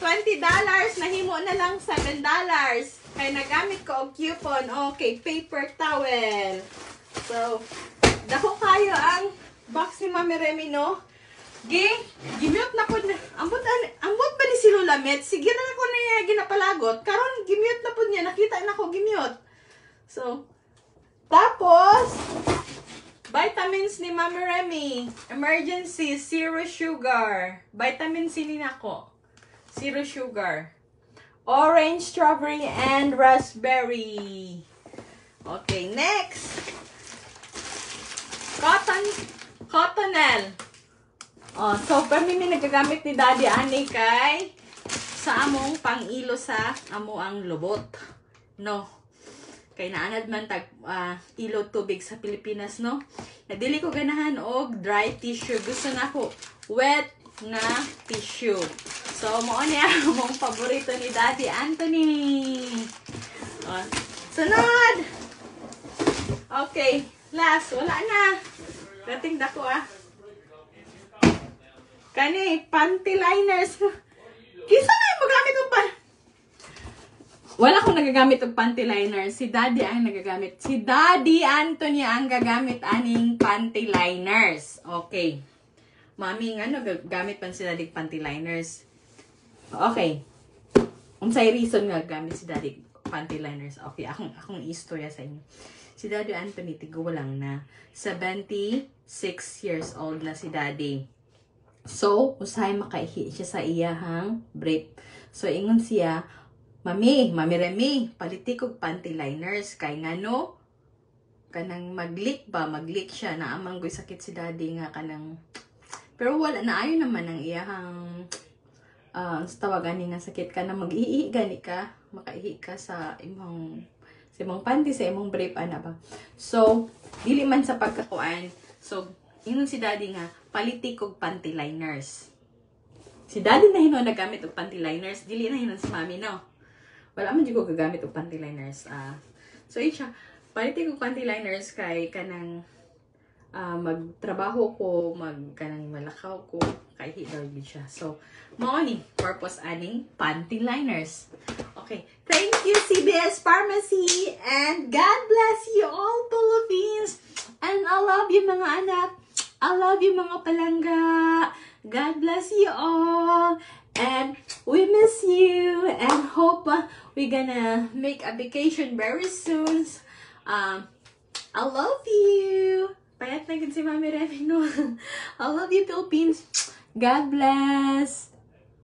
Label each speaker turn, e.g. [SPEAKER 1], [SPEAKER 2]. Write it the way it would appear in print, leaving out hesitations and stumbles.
[SPEAKER 1] $20, nahimo na lang $7. Kaya nagamit ko og coupon. Okay, paper towel. So, dako kayo ang box ni Mami Remy, no? Gimute na po na. Ambot ba ni si Lola Met? Sige na ako na niya ginapalagot. Karon gimute na po niya. Nakita na ko gimute. So, tapos, vitamins ni Mami Remy. Emergency, zero sugar. Vitamin C ni nako. Zero sugar. Orange, strawberry, and raspberry. Okay, next. Cottonelle. Oh, so, permi mi nagagamit ni Daddy ani kay sa among pang-ilo sa amo ang lubot. No. Kay naanad man tag ilo tubig sa Pilipinas, no. Nadili ko ganahan og dry tissue. Gusto na ko wet na tissue. So, mo niya among paborito ni Daddy Anthony. Oh, sunod. Okay, last wala na. Dating dako Kani, panty liners. Kisa na yung magamit ng Wala akong nagagamit ng panty liners. Si Daddy ang nagagamit. Si Daddy Anthony ang gagamit aning panty liners. Okay. Mami, gamit pa si Daddy panty liners. Okay. Unsay reason nga gamit si Daddy panty liners. Okay, akong istorya sa inyo. Si Daddy Anthony, tigo lang na 76 years old na si Daddy. So, usahay makaihi siya sa iyahang brief. So, ingon siya, Mami Remy, paliti kog panty liners. Kay nga no, kanang mag-leak siya. Naamang goy sakit si Daddy nga kanang, pero wala na ayon naman ang iyahang, tawagan ni nga sakit ka na mag-ihi gani ka, makaihi ka sa imong panty, sa imong brief, ana ba. So, dili man sa pagkakuan. So, ingon si Daddy nga, paliti kog panty liners. Si Daddy na hinon nagamit og panty liners, dili na hinon si Mami, no? Wala man jud ko gagamit og panty liners. So siya, paliti kog panty liners kay kanang magtrabaho ko, kanang malakaw ko, kay hidaw gid siya. So, mao ni purpose aning panty liners. Okay, thank you CBS Pharmacy and God bless you all Philippines. And I love you mga anak. I love you mga palangga. God bless you all. And we miss you. And hope we're gonna make a vacation very soon. I love you. Payat na si Mami Remy, no? I love you, Philippines. God bless.